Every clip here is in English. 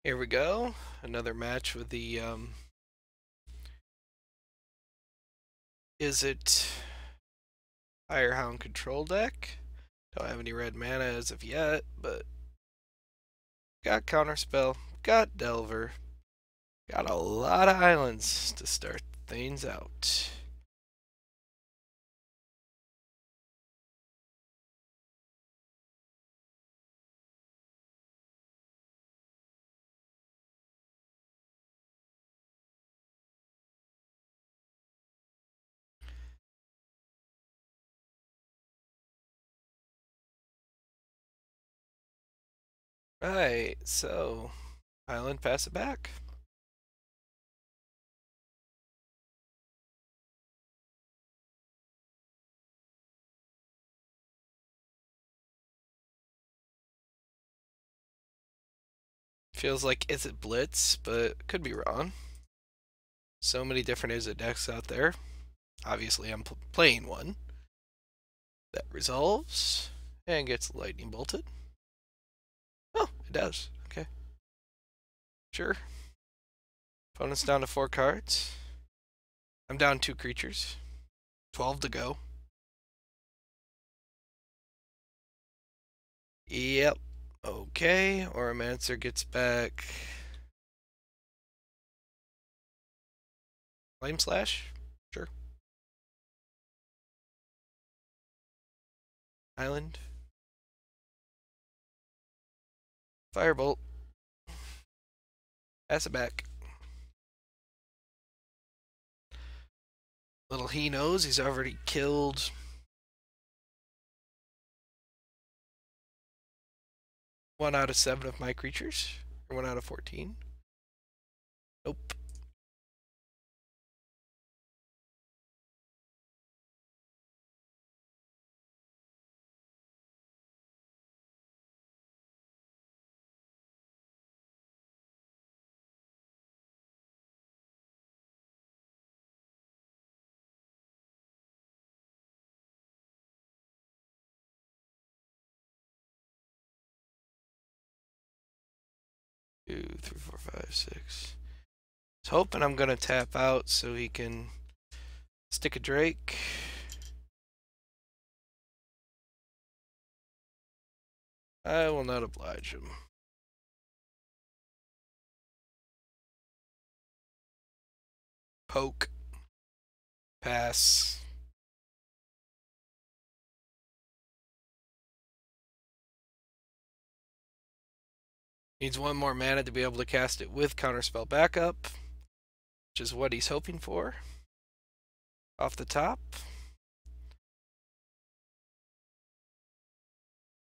Here we go. Another match with the Izzet Firehound control deck. Don't have any red mana as of yet, but got Counterspell, got Delver, got a lot of islands to start things out. Right, so island, pass it back. Feels like Izzet Blitz, but could be wrong. So many different Izzet decks out there. Obviously, I'm playing one that resolves and gets lightning bolted. Oh, it does. Okay, sure. Opponent's down to 4 cards. I'm down 2 creatures. 12 to go. Yep. Okay, Oromancer gets back Flame Slash? Sure. Island. Firebolt. Pass it back. Little he knows he's already killed 1 out of 7 of my creatures. Or 1 out of 14. Nope. Two, three, four, five, six. I was hoping I'm gonna tap out so he can stick a Drake. I will not oblige him. Poke. Pass. Needs 1 more mana to be able to cast it with Counterspell backup, which is what he's hoping for. Off the top.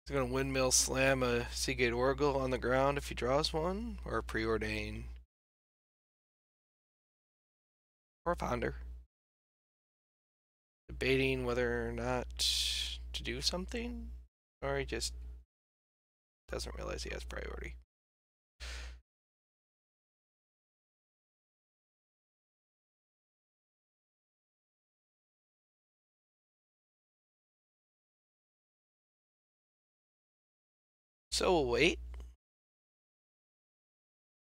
He's going to Windmill Slam a Seagate Oracle on the ground if he draws one, or Preordain. Or Ponder. Debating whether or not to do something, or he just doesn't realize he has priority. So we'll wait.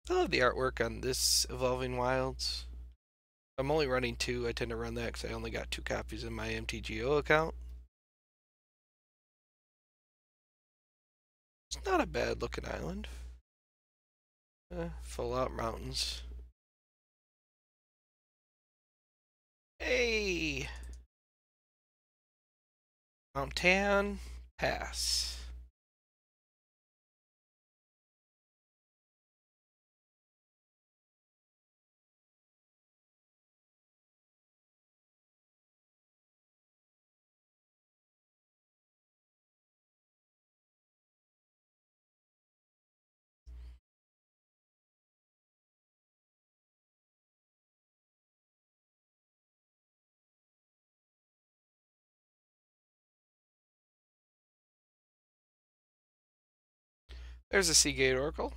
I love the artwork on this Evolving Wilds. I'm only running 2. I tend to run that because I only got 2 copies in my MTGO account. It's not a bad looking island. Full out mountains. Hey! Mount Tan, pass. There's a Seagate Oracle.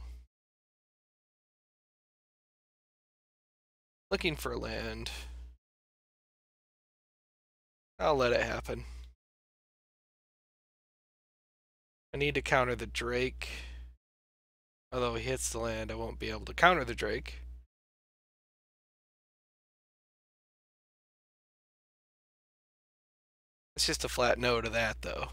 Looking for land. I'll let it happen. I need to counter the Drake. Although he hits the land, I won't be able to counter the Drake. It's just a flat no to that, though.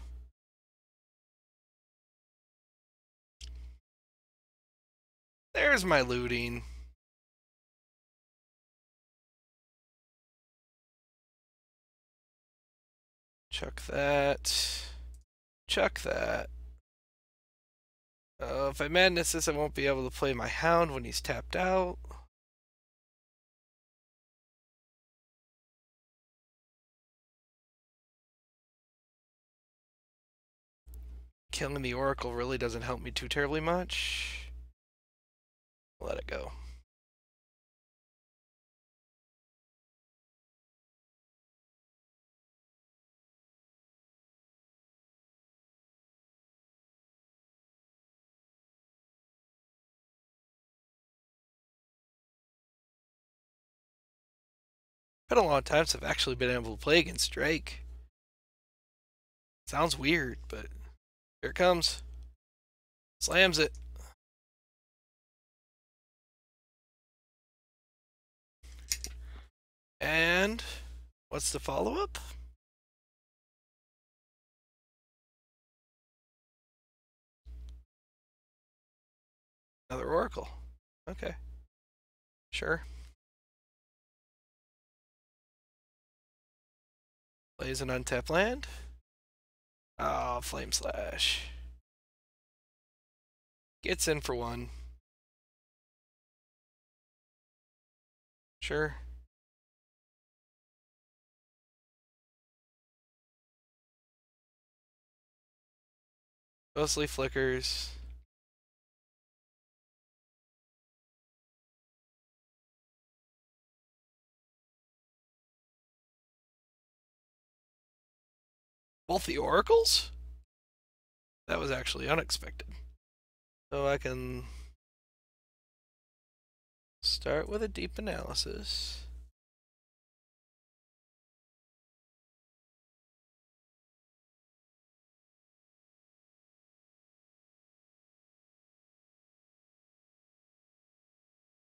There's my looting. Chuck that. Chuck that. If I madness this, I won't be able to play my Hound when he's tapped out. Killing the Oracle really doesn't help me too terribly much. Let it go. Been a long time since I've actually been able to play against Drake. Sounds weird, but here it comes. Slams it. And what's the follow-up? Another Oracle. Okay. Sure. Plays an untapped land. Oh, Flame Slash. Gets in for one. Sure. Ghostly Flickers. Both the Oracles? That was actually unexpected. So I can start with a deep analysis.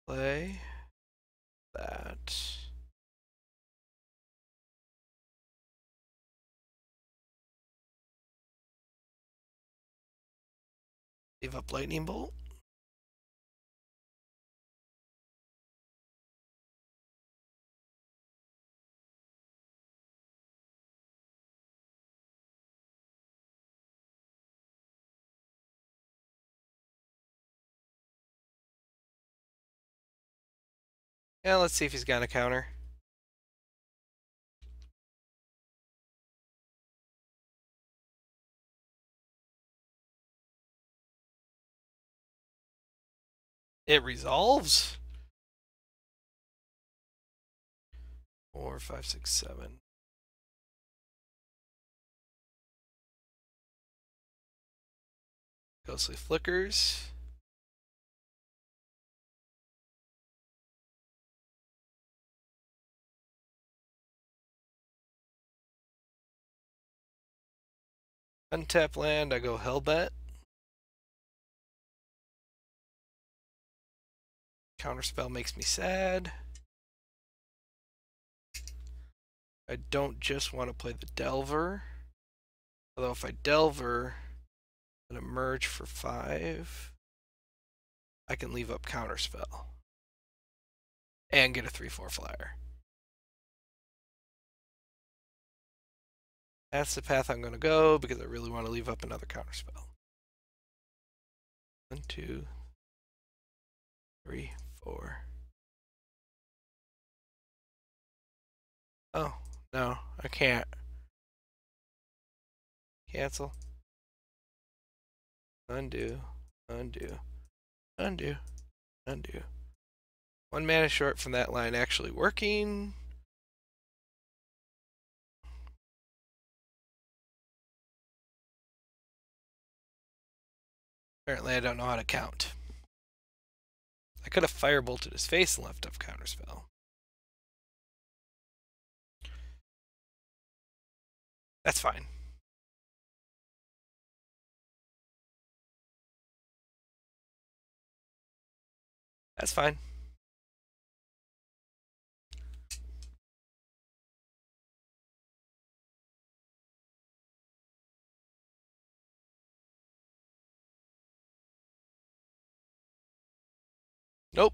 Play that. Leave up Lightning Bolt. Yeah, let's see if he's got a counter. It resolves. 4, 5, 6, 7. Ghostly Flickers. Untap land, I go Hellbent. Counterspell makes me sad. I don't just want to play the Delver. Although if I Delver and emerge for 5, I can leave up Counterspell. And get a 3/4 flyer. That's the path I'm going to go because I really want to leave up another Counterspell. 1, 2, 3, 4. Oh, no, I can't. Cancel. Undo. Undo. Undo. Undo. 1 mana short from that line actually working. Apparently I don't know how to count. I could have firebolted his face and left up Counterspell. That's fine. That's fine. Nope.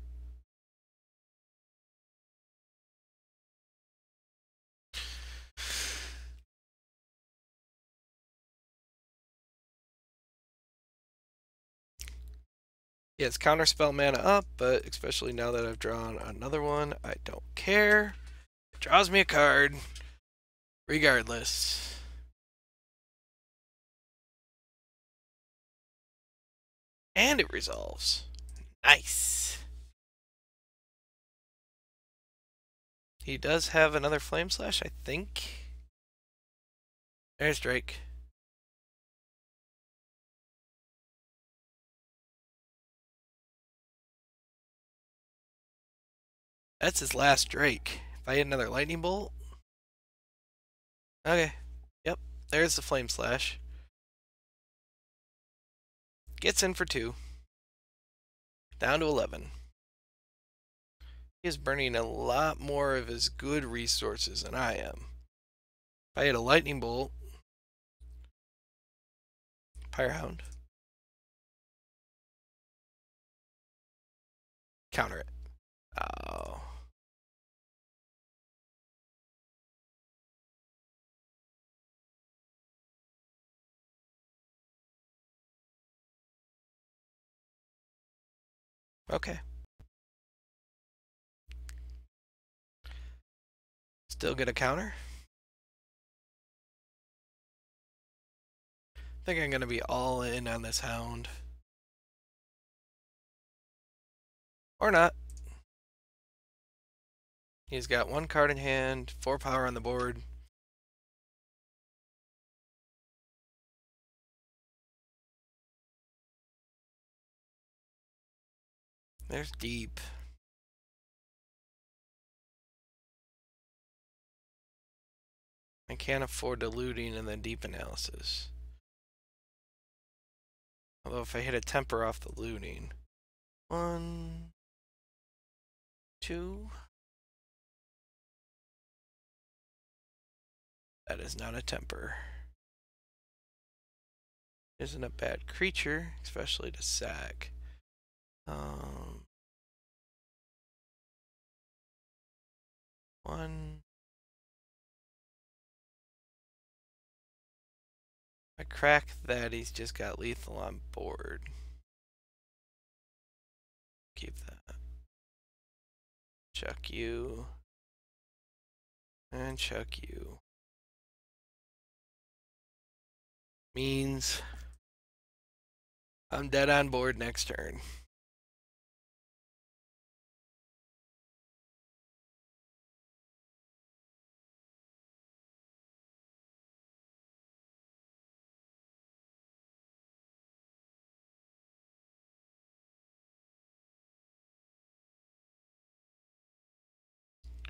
Yeah, it's counterspell mana up, but especially now that I've drawn another one, I don't care. It draws me a card, regardless. And it resolves. Nice. He does have another Flame Slash, I think. There's Drake. That's his last Drake. If I hit another Lightning Bolt. Okay. Yep. There's the Flame Slash. Gets in for 2. Down to 11. He is burning a lot more of his good resources than I am. If I hit a Lightning Bolt, Pyrohound, counter it. Oh. Okay. Still get a counter. I think I'm going to be all in on this Hound. Or not. He's got 1 card in hand, 4 power on the board. There's deep. I can't afford diluting and then deep analysis. Although if I hit a temper off the looting. 1, 2. That is not a temper. Isn't a bad creature, especially to sack. 1. I crack that, he's just got lethal on board. Keep that. Chuck you. And chuck you. Means I'm dead on board next turn.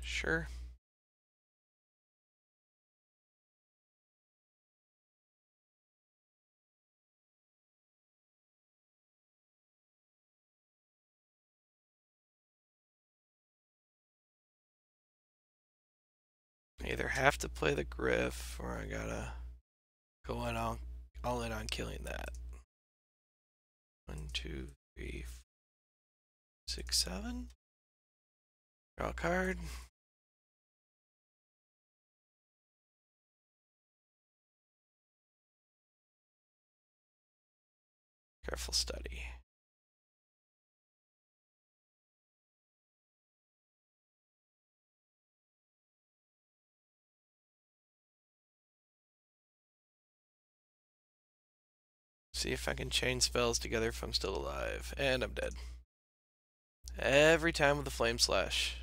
Sure. I either have to play the Griff or I gotta go in all in on killing that. 1, 2, 3, 4, 6, 7. Draw a card. Careful study. See if I can chain spells together if I'm still alive. And I'm dead. Every time with the Flame Slash.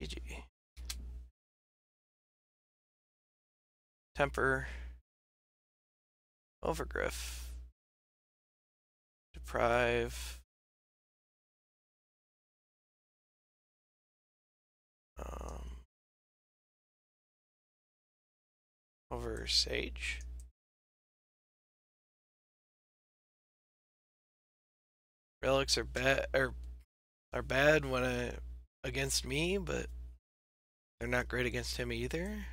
GG. Temper. Overgriff. Deprive. Over Sage. Relics are bad when against me, but they're not great against him either.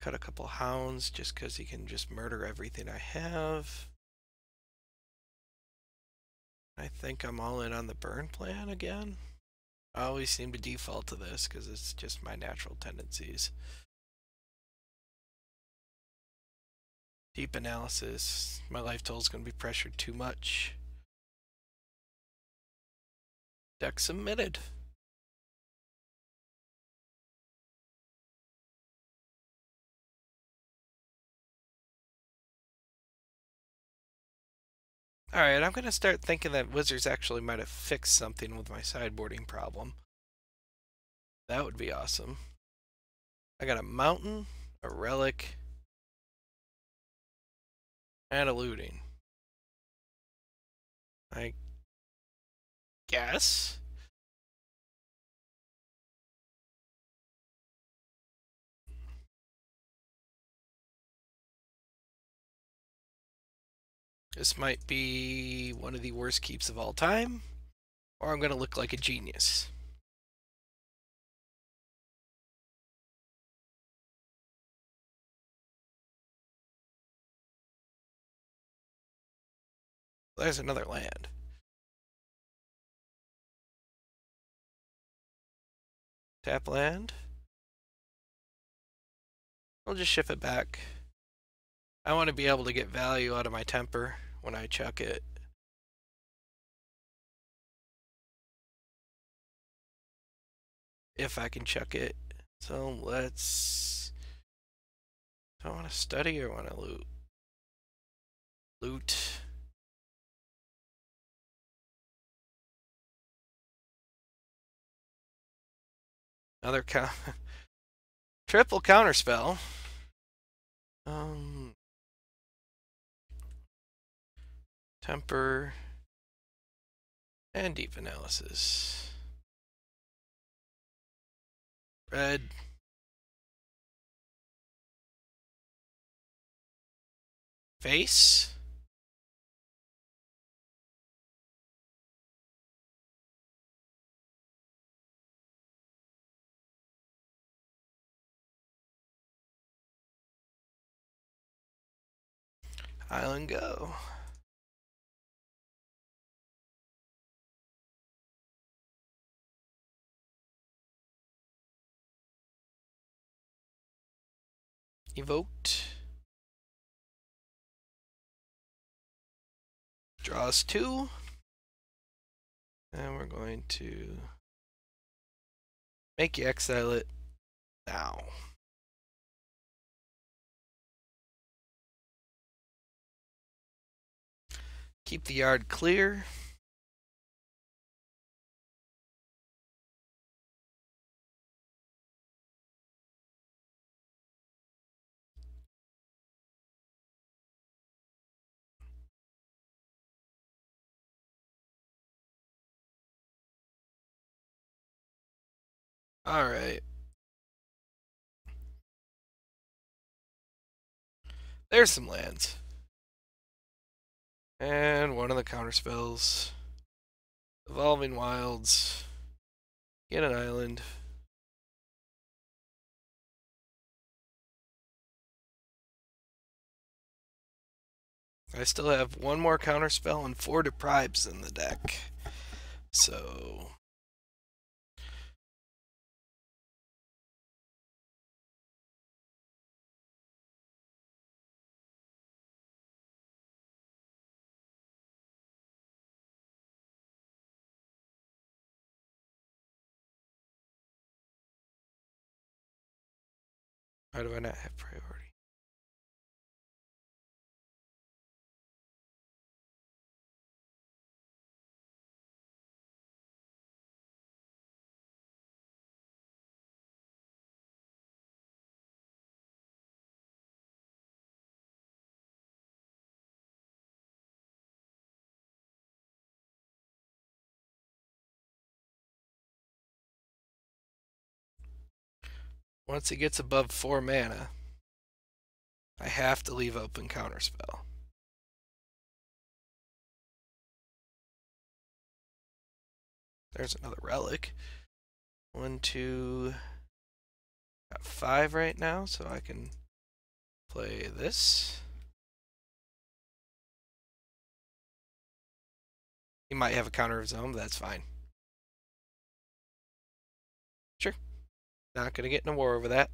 Cut a couple hounds just because he can just murder everything I have. I think I'm all in on the burn plan again. I always seem to default to this because it's just my natural tendencies. Deep analysis. My life total is going to be pressured too much. Deck submitted. Alright, I'm going to start thinking that Wizards actually might have fixed something with my sideboarding problem. That would be awesome. I got a mountain, a relic, and a looting. I guess? This might be one of the worst keeps of all time, or I'm going to look like a genius. There's another land. Tap land. I'll just shift it back. I want to be able to get value out of my temper when I chuck it. If I can chuck it. So let's... Do I want to study or want to loot? Loot. Another triple counterspell. Temper and deep analysis. Red. Face. Island go. Evoked. Draws 2. And we're going to make you exile it now. Keep the yard clear. Alright. There's some lands. And one of the counter spells. Evolving Wilds. Get an island. I still have one more counter spell and 4 deprives in the deck. So why do I not have priority? Once it gets above 4 mana, I have to leave open counterspell. There's another relic. 1, 2, got 5 right now, so I can play this. He might have a counter of his own, but that's fine. Sure. Not gonna get in a war over that.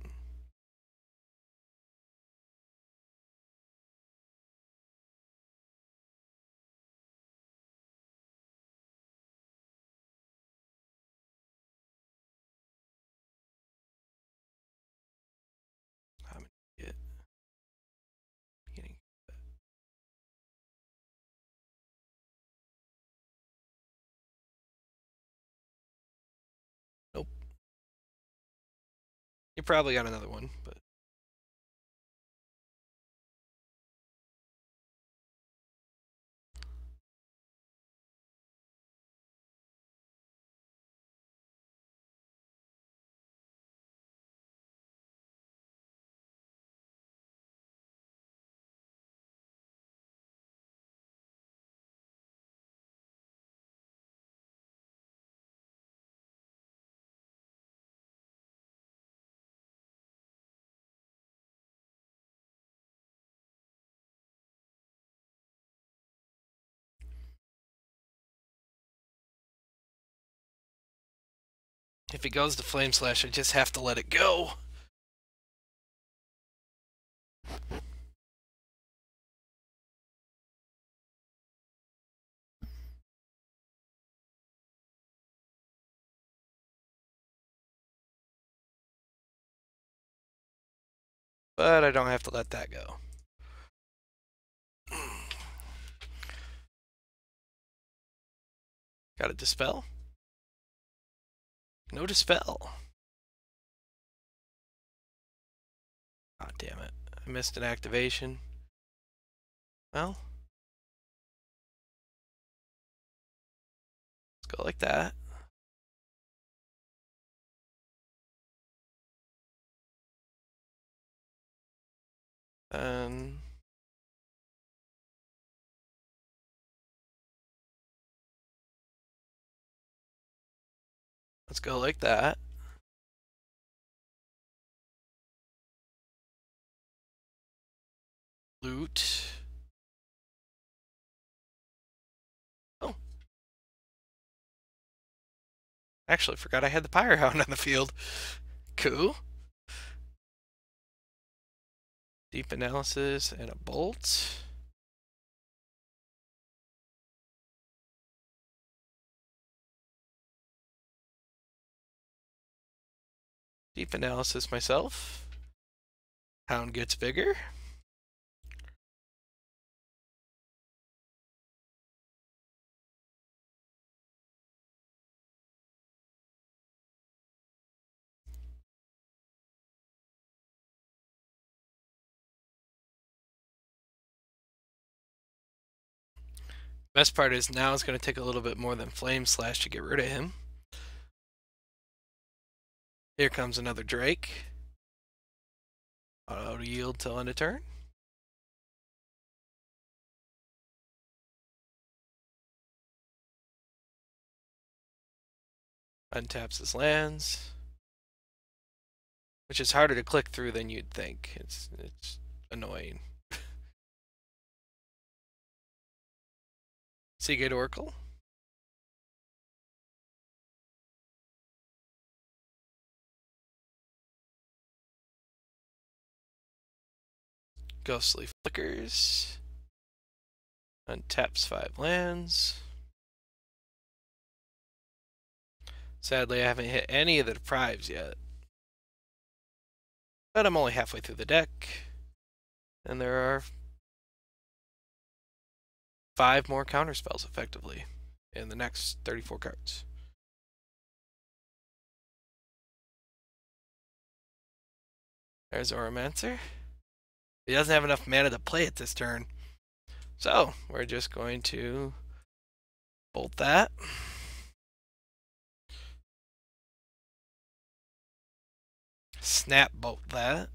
I'm an idiot. Beginning. Nope. You probably got another one, but if he goes to Flame Slash, I just have to let it go. But I don't have to let that go. Got a Dispel? No Dispel. Ah, damn it. I missed an activation. Well, let's go like that. And let's go like that. Loot. Oh. Actually, forgot I had the Pyre Hound on the field. Cool. Deep Analysis and a Bolt. Deep Analysis myself. Hound gets bigger. Best part is now it's going to take a little bit more than Flame Slash to get rid of him. Here comes another Drake. Auto yield till end of turn. Untaps his lands, which is harder to click through than you'd think. It's annoying. Seagate Oracle. Ghostly Flickers. Untaps 5 lands. Sadly, I haven't hit any of the deprives yet. But I'm only halfway through the deck. And there are 5 more counterspells effectively in the next 34 cards. There's Oromancer. He doesn't have enough mana to play it this turn. So, we're just going to bolt that. Snap bolt that.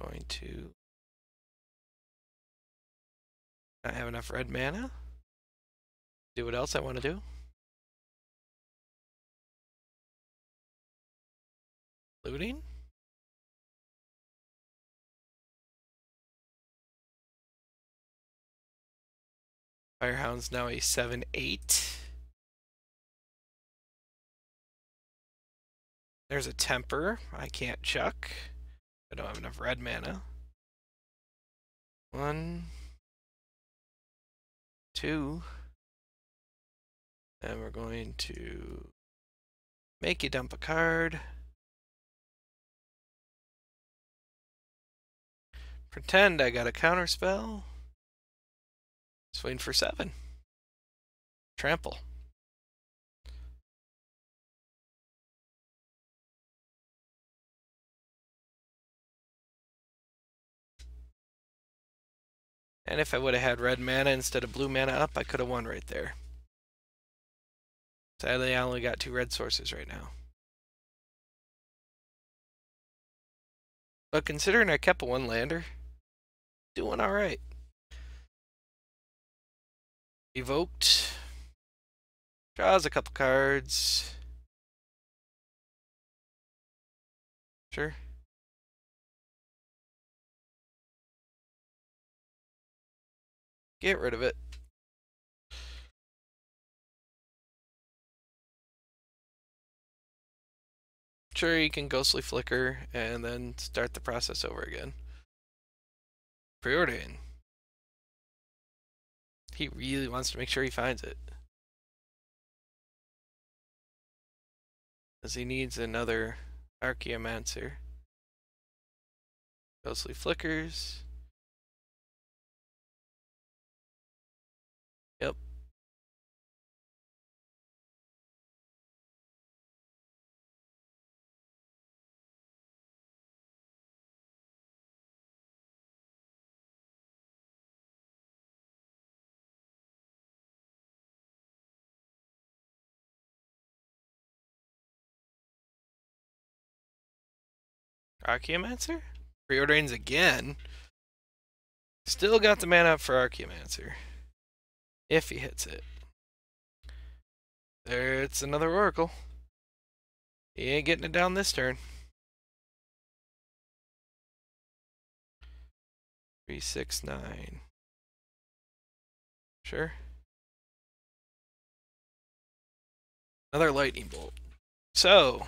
we're going to not have enough red mana. Do what else I want to do. Looting. Firehound's now a 7/8. There's a temper I can't chuck. I don't have enough red mana. 1, 2. And we're going to make you dump a card. Pretend I got a counter spell. Just waiting for 7. Trample. And if I would have had red mana instead of blue mana up, I could have won right there. Sadly, I only got 2 red sources right now. But considering I kept a 1-lander, doing alright. Evoked. Draws a couple cards. Sure. Get rid of it. Sure, you can ghostly flicker and then start the process over again. Preordain. He really wants to make sure he finds it. Because he needs another Archaeomancer. Ghostly flickers. Yep. Archaeomancer? Preordains again. Still got the mana up for Archaeomancer. If he hits it. There's another Oracle. He ain't getting it down this turn. 3, 6, 9. Sure. Another lightning bolt. So,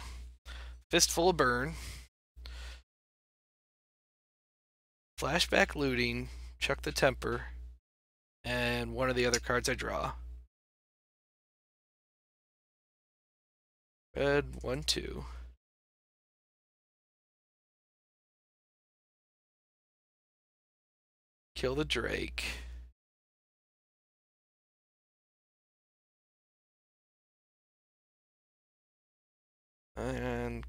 fistful of burn. Flashback looting, chuck the temper, and one of the other cards I draw. Red, 1, 2. Kill the Drake. And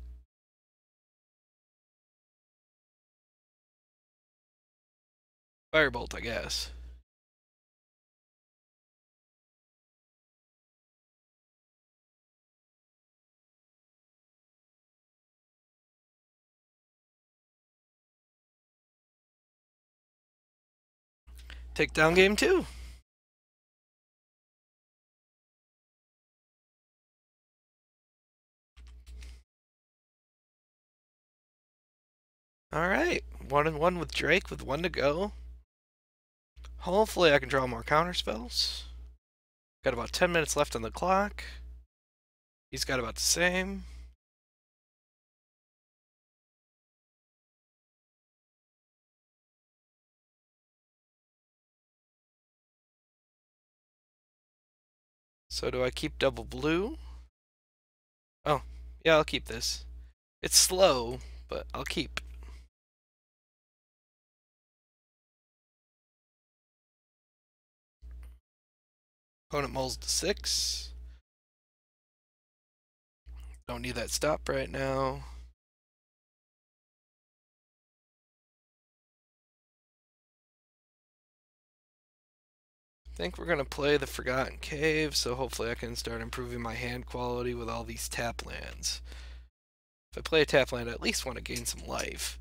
Firebolt, I guess. Take down game 2. Alright, 1-1 with Drake with 1 to go. Hopefully I can draw more counter spells. Got about 10 minutes left on the clock. He's got about the same. So do I keep double blue? Oh, yeah, I'll keep this. It's slow, but I'll keep. Opponent mulls to 6. Don't need that stop right now. I think we're going to play the Forgotten Cave, so hopefully I can start improving my hand quality with all these tap lands. If I play a tap land, I at least want to gain some life.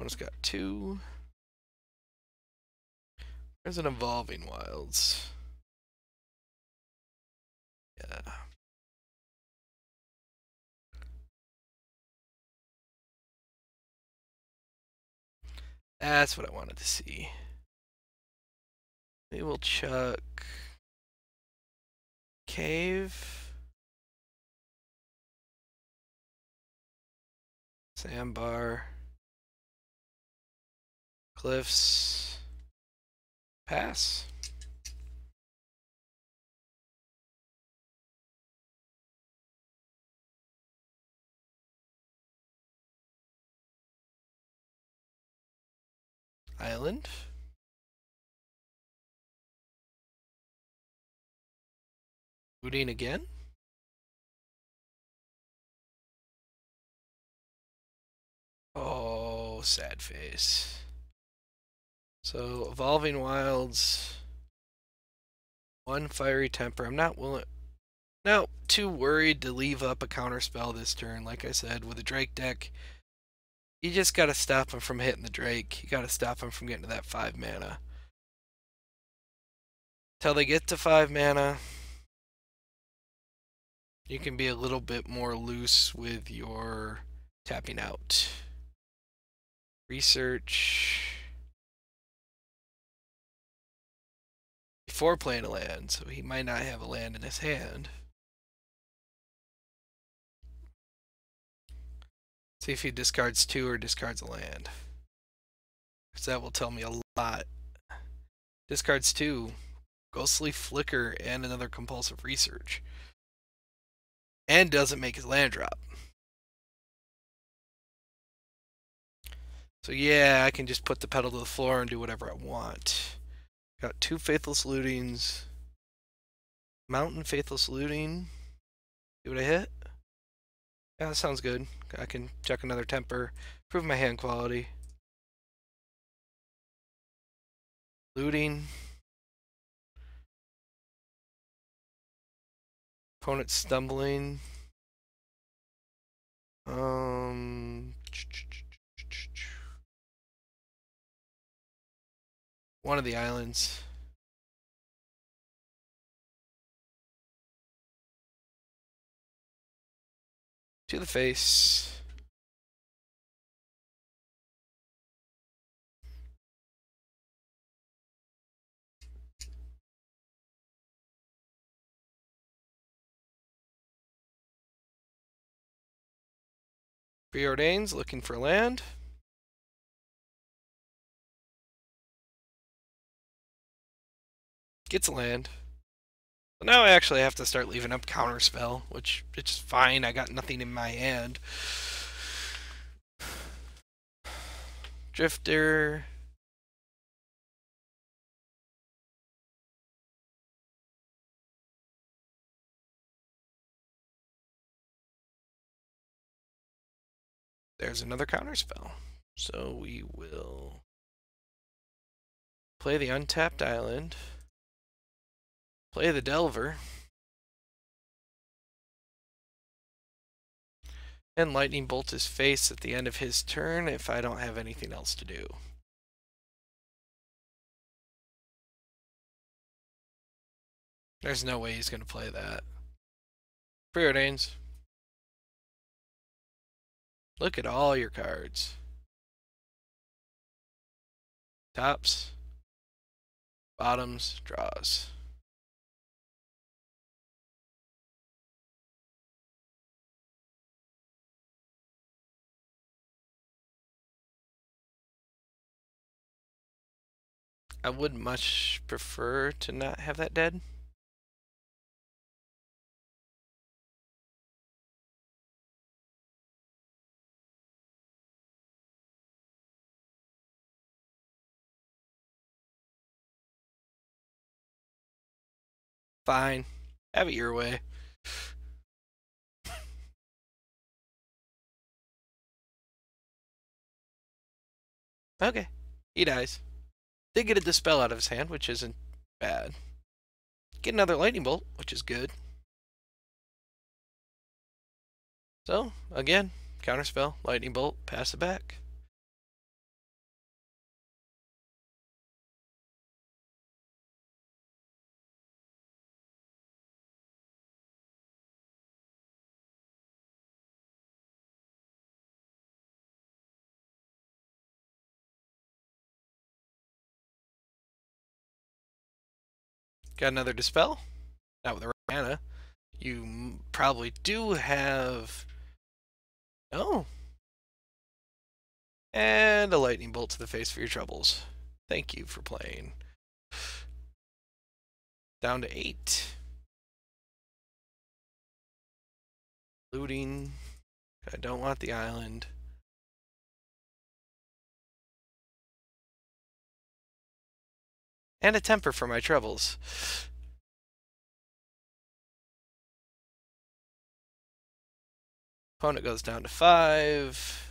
Opponent's got 2. There's an Evolving Wilds. Yeah. That's what I wanted to see. We will chuck Cave, Sandbar, Cliffs, pass. Island. Looting again. Oh, sad face. So, Evolving Wilds, 1 Fiery Temper. I'm not too worried to leave up a counterspell this turn. Like I said, with a Drake deck, you just gotta stop him from hitting the Drake. You gotta stop him from getting to that 5 mana. Till they get to 5 mana, you can be a little bit more loose with your tapping out. Research before playing a land, so he might not have a land in his hand. See if he discards 2 or discards a land, because that will tell me a lot. Discards 2, Ghostly Flicker, and another Compulsive Research, and doesn't make his land drop. So yeah, I can just put the pedal to the floor and do whatever I want. Got 2 Faithless Lootings. Mountain Faithless Looting. See what I hit? Yeah, that sounds good. I can check another temper. Improve my hand quality. Looting. Opponent stumbling. One of the islands. To the face. Preordains, looking for land. Gets land. So now I actually have to start leaving up counterspell, which is fine. I got nothing in my hand. Drifter. There's another counterspell. So we will play the untapped island. Play the Delver. And Lightning Bolt his face at the end of his turn if I don't have anything else to do. There's no way he's going to play that. Preordains. Look at all your cards. Tops. Bottoms. Draws. I would much prefer to not have that dead. Fine. Have it your way. Okay. He dies. Did get a Dispel out of his hand, which isn't bad. Get another Lightning Bolt, which is good. So, again, Counterspell, Lightning Bolt, pass it back. Got another Dispel? Not with a mana. You probably do have... Oh. And a Lightning Bolt to the face for your troubles. Thank you for playing. Down to 8. Looting. I don't want the island. And a temper for my troubles. Opponent goes down to 5.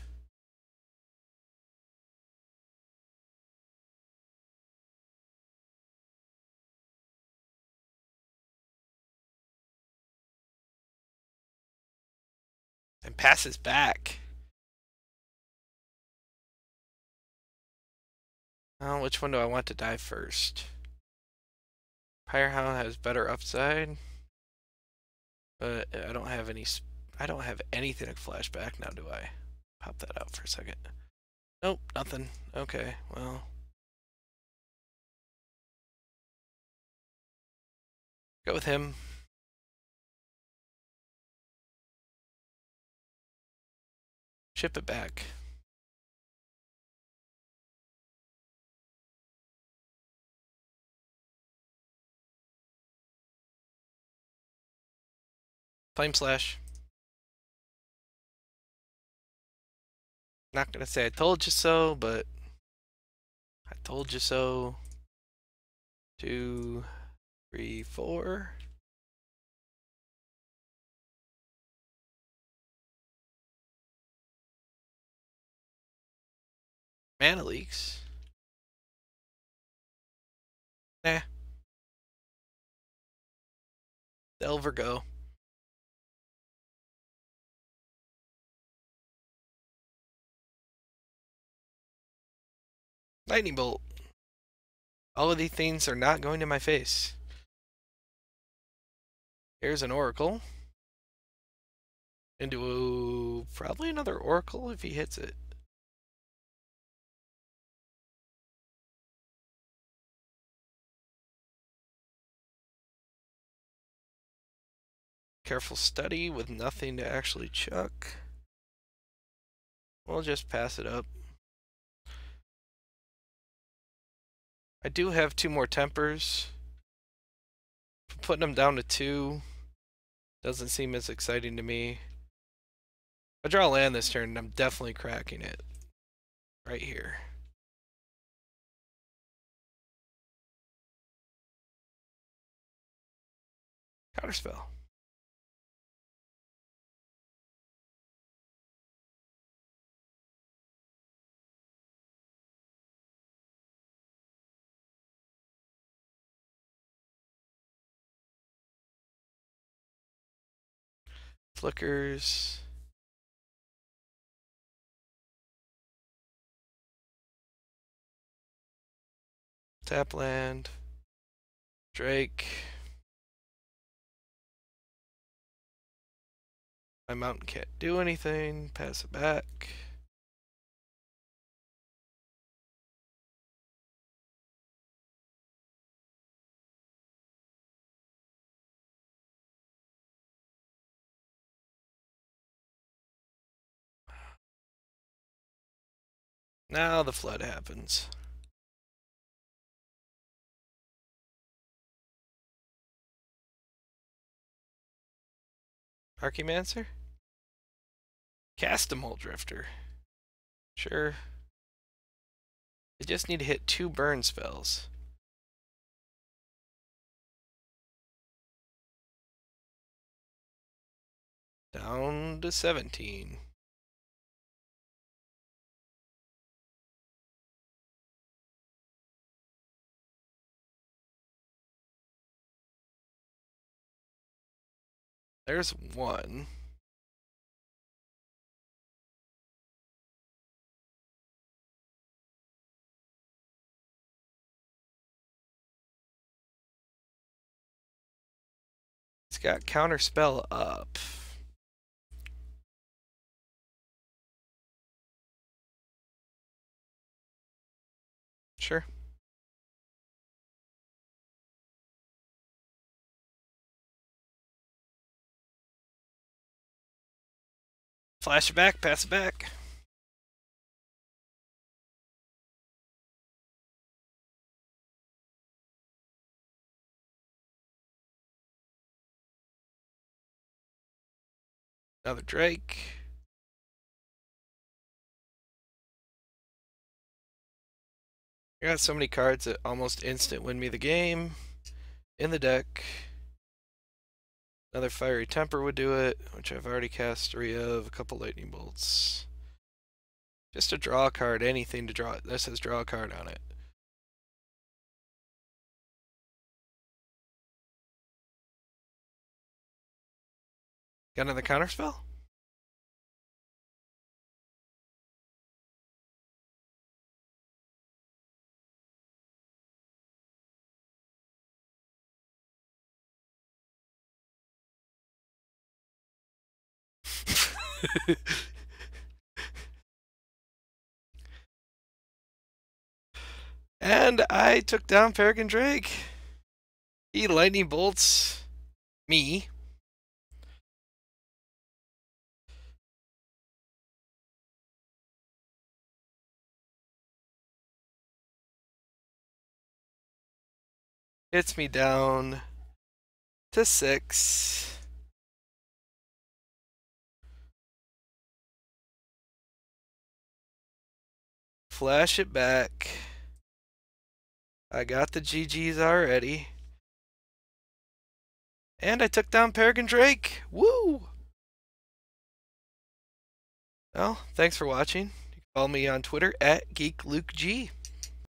And passes back. Oh, which one do I want to die first? Firehound has better upside. But I don't have any... I don't have anything to flashback now, do I? Pop that out for a second. Nope, nothing. Okay, well... Go with him. Ship it back. Flame Slash. Not gonna say I told you so, but... I told you so. 2, 3, 4. Mana leaks. Nah. Delver go. Lightning Bolt. All of these things are not going to my face. Here's an Oracle. Into probably another Oracle if he hits it. Careful study with nothing to actually chuck. We'll just pass it up. I do have 2 more tempers. Putting them down to 2 doesn't seem as exciting to me. If I draw a land this turn, I'm definitely cracking it. Right here. Counterspell. Flickers. Tap land. Drake. My mountain can't do anything. Pass it back. Now the flood happens. Archimancer? Castamole Drifter. Sure. I just need to hit 2 burn spells. Down to 17. There's 1. It's got counterspell up. Sure. Flash it back, pass it back. Another Drake. I got so many cards that almost instant win me the game. In the deck. Another Fiery Temper would do it, which I've already cast 3 of. A couple Lightning Bolts. Just to draw a card, anything to draw. This says draw a card on it. Got another counterspell? And I took down Peregrine Drake. He lightning bolts me. Hits me down to 6. Flash it back. I got the GGs already. And I took down Peregrine Drake. Woo! Well, thanks for watching. You can follow me on Twitter at GeekLukeG.